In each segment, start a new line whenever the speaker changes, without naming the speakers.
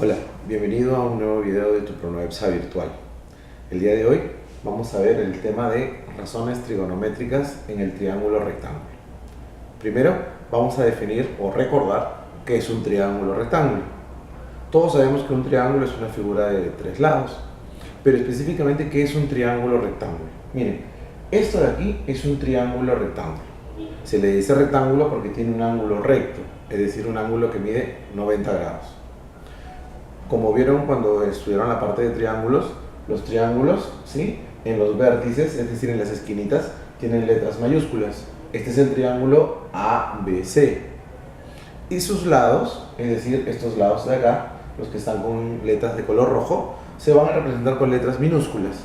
Hola, bienvenido a un nuevo video de tu PronoEPSA virtual. El día de hoy vamos a ver el tema de razones trigonométricas en el triángulo rectángulo. Primero vamos a definir o recordar qué es un triángulo rectángulo. Todos sabemos que un triángulo es una figura de tres lados, pero específicamente ¿qué es un triángulo rectángulo? Miren, esto de aquí es un triángulo rectángulo. Se le dice rectángulo porque tiene un ángulo recto, es decir, un ángulo que mide 90 grados. Como vieron cuando estudiaron la parte de triángulos, los triángulos, ¿sí?, en los vértices, es decir, en las esquinitas, tienen letras mayúsculas. Este es el triángulo ABC. Y sus lados, es decir, estos lados de acá, los que están con letras de color rojo, se van a representar con letras minúsculas,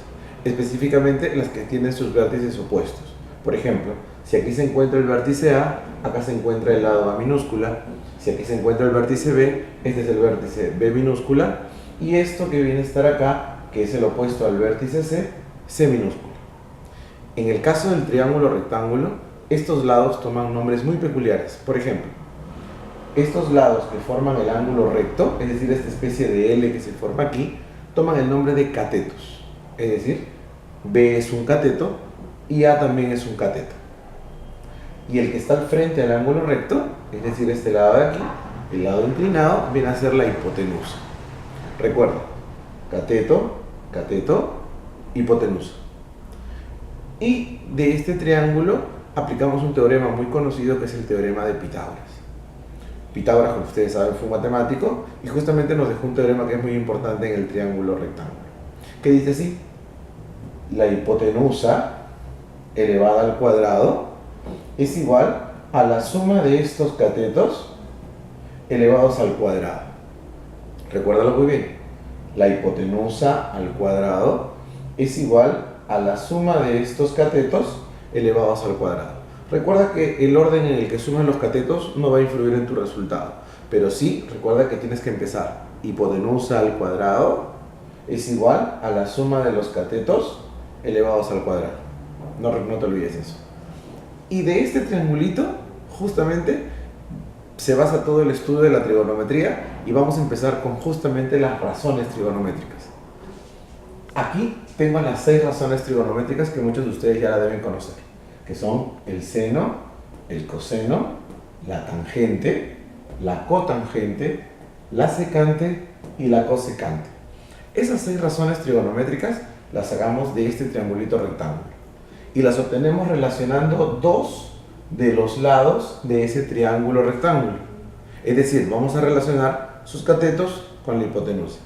específicamente las que tienen sus vértices opuestos. Por ejemplo, si aquí se encuentra el vértice A, acá se encuentra el lado A minúscula. Si aquí se encuentra el vértice B, este es el vértice B minúscula. Y esto que viene a estar acá, que es el opuesto al vértice C, C minúscula. En el caso del triángulo rectángulo, estos lados toman nombres muy peculiares. Por ejemplo, estos lados que forman el ángulo recto, es decir, esta especie de L que se forma aquí, toman el nombre de catetos. Es decir, B es un cateto y A también es un cateto. Y el que está al frente al ángulo recto, es decir, este lado de aquí, el lado inclinado, viene a ser la hipotenusa. Recuerda, cateto, cateto, hipotenusa. Y de este triángulo aplicamos un teorema muy conocido que es el teorema de Pitágoras. Pitágoras, como ustedes saben, fue un matemático y justamente nos dejó un teorema que es muy importante en el triángulo rectángulo, que dice así: la hipotenusa elevada al cuadrado es igual a la suma de estos catetos elevados al cuadrado. Recuérdalo muy bien. La hipotenusa al cuadrado es igual a la suma de estos catetos elevados al cuadrado. Recuerda que el orden en el que suman los catetos no va a influir en tu resultado, pero sí recuerda que tienes que empezar. Hipotenusa al cuadrado es igual a la suma de los catetos elevados al cuadrado. No te olvides eso. Y de este triangulito, justamente, se basa todo el estudio de la trigonometría y vamos a empezar con justamente las razones trigonométricas. Aquí tengo las 6 razones trigonométricas que muchos de ustedes ya la deben conocer, que son el seno, el coseno, la tangente, la cotangente, la secante y la cosecante. Esas 6 razones trigonométricas las sacamos de este triangulito rectángulo y las obtenemos relacionando dos de los lados de ese triángulo rectángulo. Es decir, vamos a relacionar sus catetos con la hipotenusa.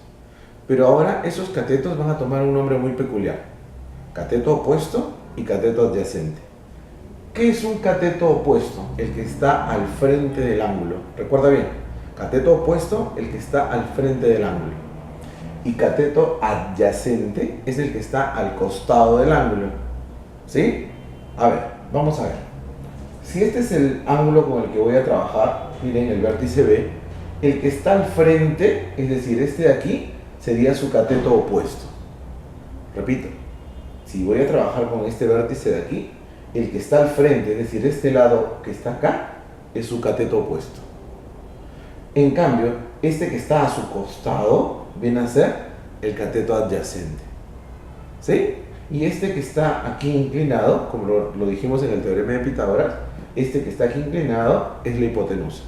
Pero ahora esos catetos van a tomar un nombre muy peculiar: cateto opuesto y cateto adyacente. ¿Qué es un cateto opuesto? El que está al frente del ángulo. Recuerda bien, cateto opuesto, el que está al frente del ángulo. Y cateto adyacente es el que está al costado del ángulo. ¿Sí? A ver, vamos a ver. Si este es el ángulo con el que voy a trabajar, miren el vértice B, el que está al frente, es decir, este de aquí, sería su cateto opuesto. Repito, si voy a trabajar con este vértice de aquí, el que está al frente, es decir, este lado que está acá, es su cateto opuesto. En cambio, este que está a su costado viene a ser el cateto adyacente. ¿Sí? Y este que está aquí inclinado, como lo dijimos en el teorema de Pitágoras, este que está aquí inclinado es la hipotenusa.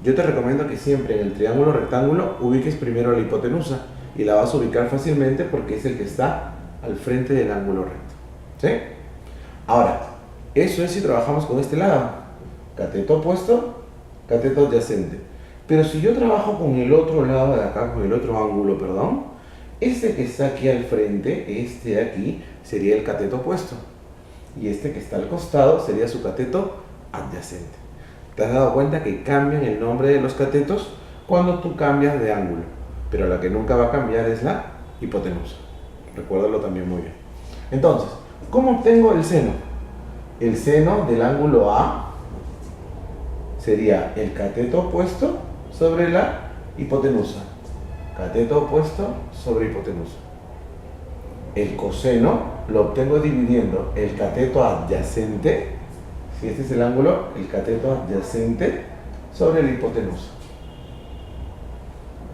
Yo te recomiendo que siempre en el triángulo rectángulo ubiques primero la hipotenusa y la vas a ubicar fácilmente porque es el que está al frente del ángulo recto. ¿Sí? Ahora, eso es si trabajamos con este lado, cateto opuesto, cateto adyacente. Pero si yo trabajo con el otro lado de acá, con el otro ángulo, perdón, este que está aquí al frente, este de aquí, sería el cateto opuesto. Y este que está al costado sería su cateto adyacente. ¿Te has dado cuenta que cambian el nombre de los catetos cuando tú cambias de ángulo? Pero la que nunca va a cambiar es la hipotenusa. Recuérdalo también muy bien. Entonces, ¿cómo obtengo el seno? El seno del ángulo A sería el cateto opuesto sobre la hipotenusa. Cateto opuesto sobre hipotenusa. El coseno lo obtengo dividiendo el cateto adyacente, si este es el ángulo, el cateto adyacente sobre la hipotenusa.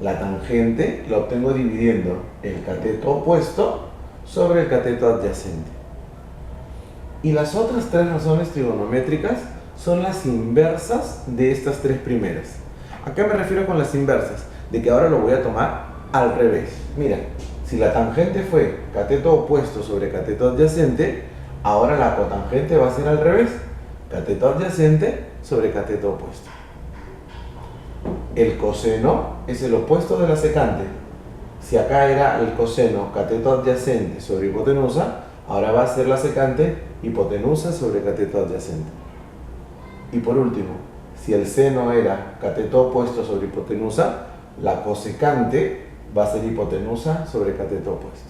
La tangente la obtengo dividiendo el cateto opuesto sobre el cateto adyacente. Y las otras tres razones trigonométricas son las inversas de estas tres primeras. ¿A qué me refiero con las inversas? De que ahora lo voy a tomar al revés. Mira, si la tangente fue cateto opuesto sobre cateto adyacente, ahora la cotangente va a ser al revés. Cateto adyacente sobre cateto opuesto. El coseno es el opuesto de la secante. Si acá era el coseno cateto adyacente sobre hipotenusa, ahora va a ser la secante hipotenusa sobre cateto adyacente. Y por último, si el seno era cateto opuesto sobre hipotenusa, la cosecante va a ser hipotenusa sobre cateto opuesto.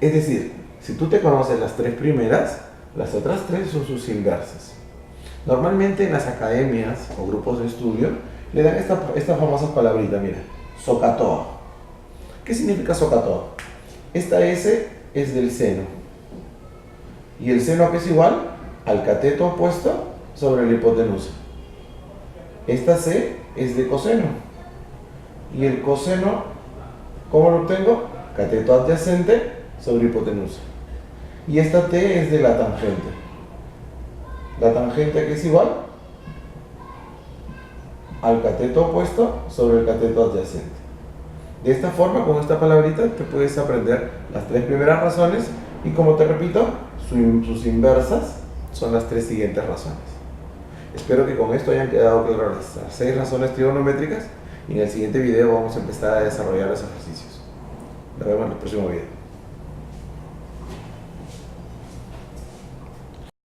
Es decir, si tú te conoces las tres primeras, las otras tres son sus inversas. Normalmente en las academias o grupos de estudio le dan esta famosa palabrita, mira, SOHCAHTOA. ¿Qué significa SOHCAHTOA? Esta S es del seno. ¿Y el seno a qué es igual? Al cateto opuesto sobre la hipotenusa. Esta C es de coseno. Y el coseno, ¿cómo lo obtengo? Cateto adyacente sobre hipotenusa. Y esta T es de la tangente. La tangente a qué es igual? Al cateto opuesto sobre el cateto adyacente. De esta forma, con esta palabrita, te puedes aprender las tres primeras razones y, como te repito, sus inversas son las tres siguientes razones. Espero que con esto hayan quedado claras las 6 razones trigonométricas y en el siguiente video vamos a empezar a desarrollar los ejercicios. Nos vemos en el próximo video.